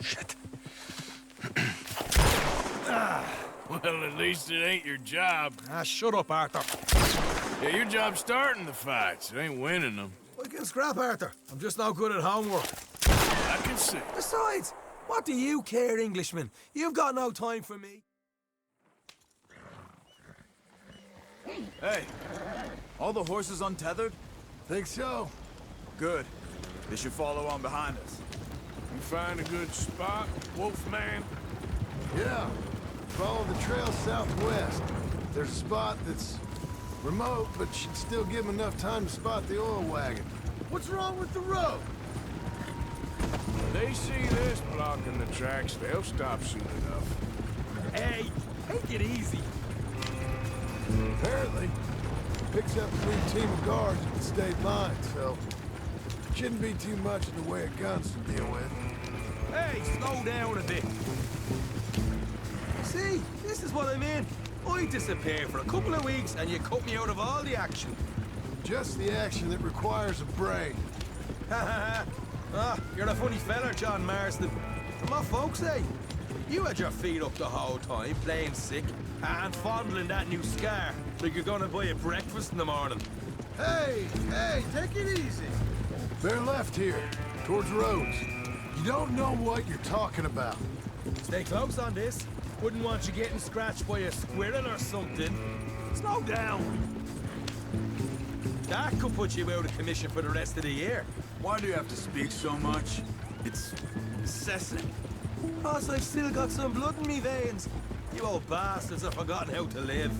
Shit. Well, at least it ain't your job. Shut up, Arthur. Yeah, your job's starting the fights. It ain't winning them. I can scrap, Arthur. I'm just not good at homework. I can see. Besides, what do you care, Englishman? You've got no time for me. Hey, all the horses untethered? Think so? Good. They should follow on behind us. You find a good spot, Wolfman? Yeah. Follow the trail southwest. There's a spot that's remote, but should still give them enough time to spot the oil wagon. What's wrong with the road? They see this blocking the tracks, they'll stop soon enough. Hey, take it easy. Apparently, picks up a new team of guards at the state line, so shouldn't be too much in the way of guns to deal with. Hey, slow down a bit. See, this is what I mean. I disappear for a couple of weeks and you cut me out of all the action. Just the action that requires a brain. You're a funny fella, John Marston. And what folks say? You had your feet up the whole time, playing sick, and fondling that new scar like you're gonna buy a breakfast in the morning. Hey, take it easy. They're left here, towards Rhodes. You don't know what you're talking about. Stay close on this. Wouldn't want you getting scratched by a squirrel or something. Slow down. That could put you out of commission for the rest of the year. Why do you have to speak so much? It's incessant. Plus, I've still got some blood in me veins. You old bastards have forgotten how to live.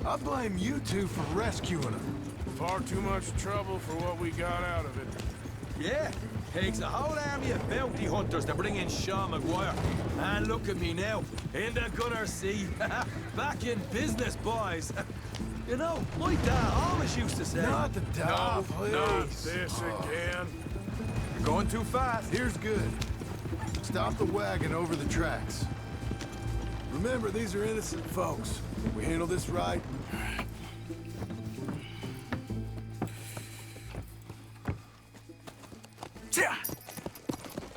I blame you two for rescuing them. Far too much trouble for what we got out of it. Yeah, takes a whole army of bounty hunters to bring in Sean McGuire. And look at me now, in the gunner seat. Back in business, boys. You know, my dad always used to say... Not the dog, please. Not this again. You're going too fast. Here's good. Stop the wagon over the tracks. Remember, these are innocent folks. We handle this right.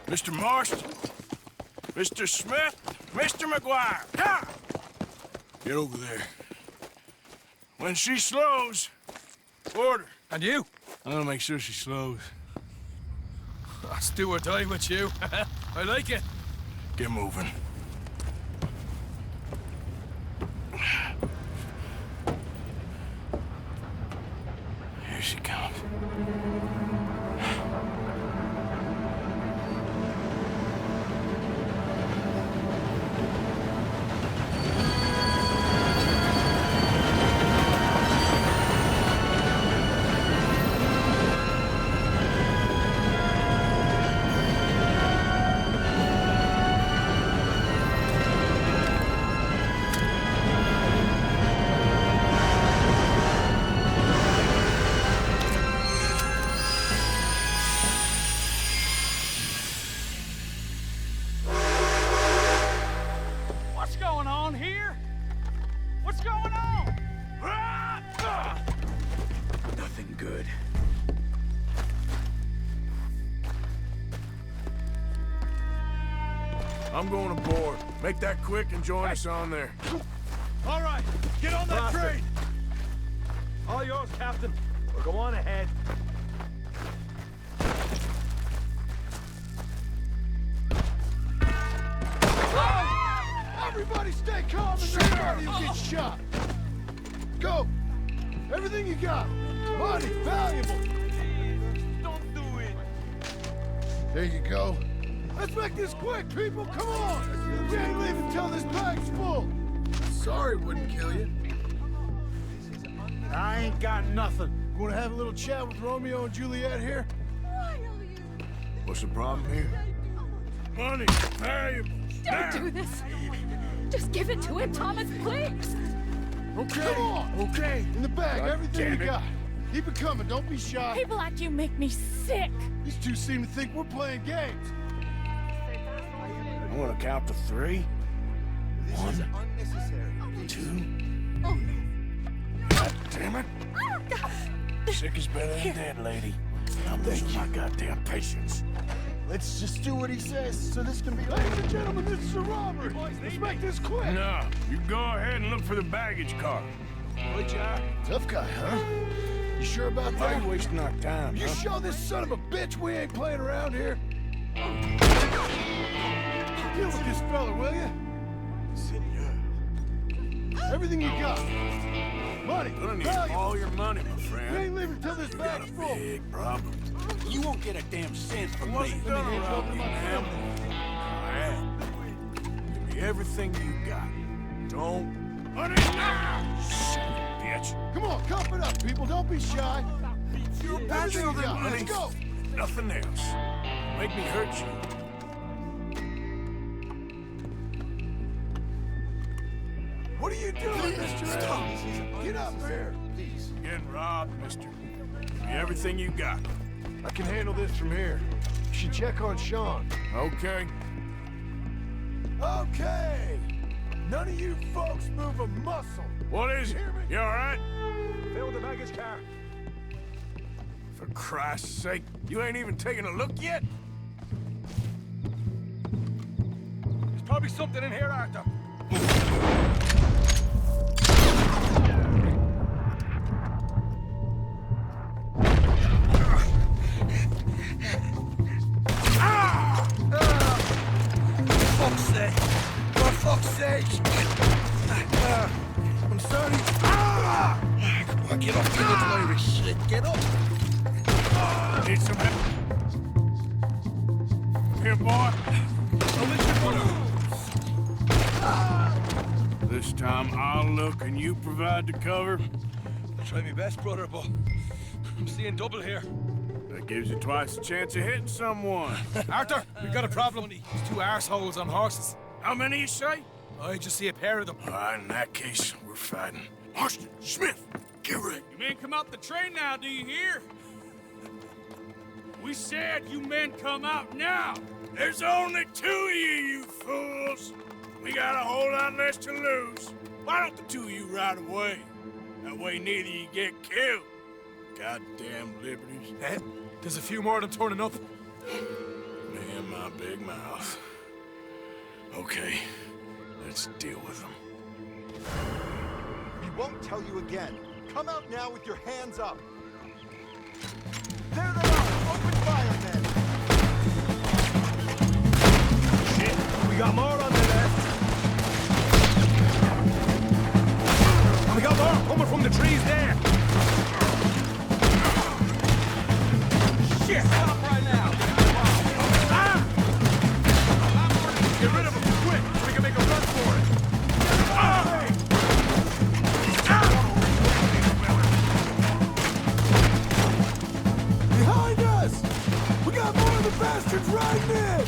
Mr. Marston, Mr. Smith, Mr. McGuire, ha! Get over there. When she slows, order. And you? I'm gonna make sure she slows. Let's do or die with you. I like it. Get moving. Here she comes. What's going on here? What's going on? Nothing good. I'm going aboard. Make that quick and join us on there. All right, get on that Faster. train. All yours, Captain. We'll go on ahead. Everybody stay calm and nobody will get shot. Go. Everything you got. Money, valuable. Don't do it. There you go. Let's make this quick, people. Come on. We ain't leaving until this bag's full. Sorry wouldn't kill you. I ain't got nothing. Want to have a little chat with Romeo and Juliet here? What's the problem here? Money, valuable. Don't do this. Just give it to him, Thomas, please. Okay. Come on. Okay. In the bag, God everything you damn it. got. Keep it coming. Don't be shy. People like you make me sick. These two seem to think we're playing games. I'm gonna count to 3. This is unnecessary. 2. Oh, no. God damn it. Sick is better than dead, lady. I'm losing my goddamn patience. Let's just do what he says so this can be... Ladies and gentlemen, this is a robbery. Let's make this quick. No, you go ahead and look for the baggage car. Right, yeah. Tough guy, huh? You sure about Why that? you wasting our time, You huh? show this son of a bitch we ain't playing around here. Deal with this fella, will you? Everything you got. Money, Gonna need value. all your money, my We friend. ain't leaving till this bag's full. Big problem. You won't get a damn cent from me. What's done around me, man? Alright. Give me everything you got. Don't... Honey! Bitch. Come on, cup it up, people. Don't be shy. Everything you got. Let's go. Nothing else. Make me hurt you. What are you doing, Mr. Stop. Get up here. You're getting robbed, mister. Give me everything you got. I can handle this from here. You should check on Sean. Okay. Okay. None of you folks move a muscle. What is it? Hear me? You alright? Fill the baggage car. For Christ's sake, you ain't even taking a look yet? There's probably something in here, Arthur. Fuck's sake. For fuck's sake. I'm sorry. Come on, get up. Get up, Larry. Shit, get up. Need some help? Here, boy. This time I'll look and you provide the cover. I'll try my best, brother, but I'm seeing double here. That gives you twice the chance of hitting someone. Arthur, we've got a problem. There's two arseholes on horses. How many you say? I just see a pair of them. All right, in that case, we're fighting. Marston, Smith, get ready. You men come out the train now, do you hear? We said you men come out now. There's only two of you fools. We got a whole lot less to lose. Why don't the two of you ride away? That way neither of you get killed. Goddamn liberties. Ed, there's a few more of them turning up. Me and my big mouth. Okay, let's deal with them. We won't tell you again. Come out now with your hands up. There they are! Open fire, men! Shit, we got more on the left. And we got more coming from the trees there. Shit! Stop right now! Ah! Get rid of them quick so we can make a run for it. Ah! Behind us! We got more of the bastards riding in!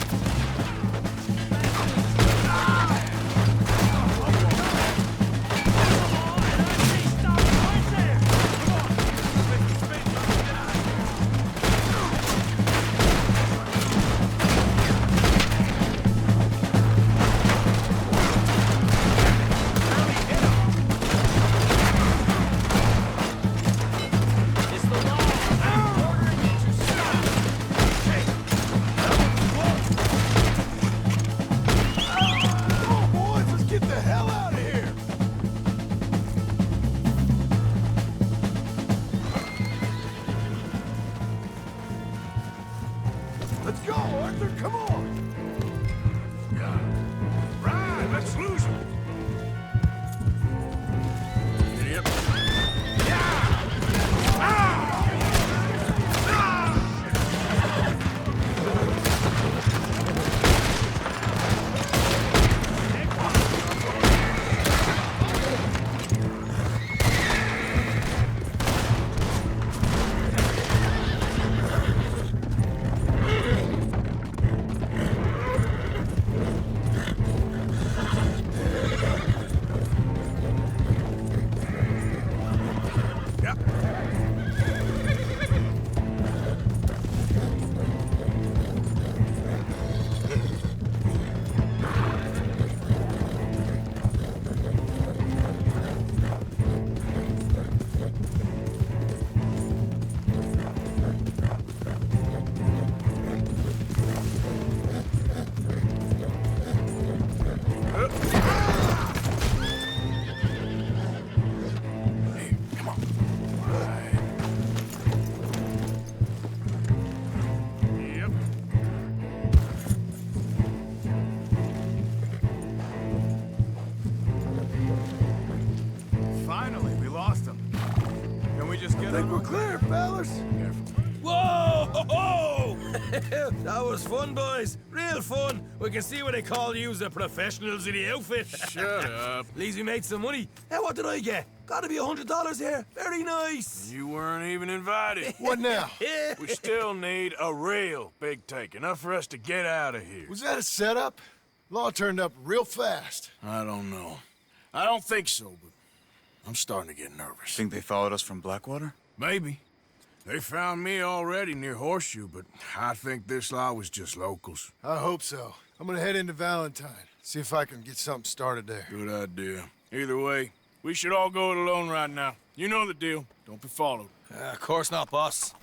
think we're clear, fellas. Whoa! Ho, ho! That was fun, boys. Real fun. We can see what they call you the professionals of the outfit. Shut up. At least we made some money. Hey, what did I get? Gotta be $100 here. Very nice. You weren't even invited. What now? We still need a real big take, enough for us to get out of here. Was that a setup? Law turned up real fast. I don't know. I don't think so, but I'm starting to get nervous. Think they followed us from Blackwater? Maybe. They found me already near Horseshoe, but I think this lot was just locals. I hope so. I'm gonna head into Valentine. See if I can get something started there. Good idea. Either way, we should all go it alone right now. You know the deal. Don't be followed. Of course not, boss.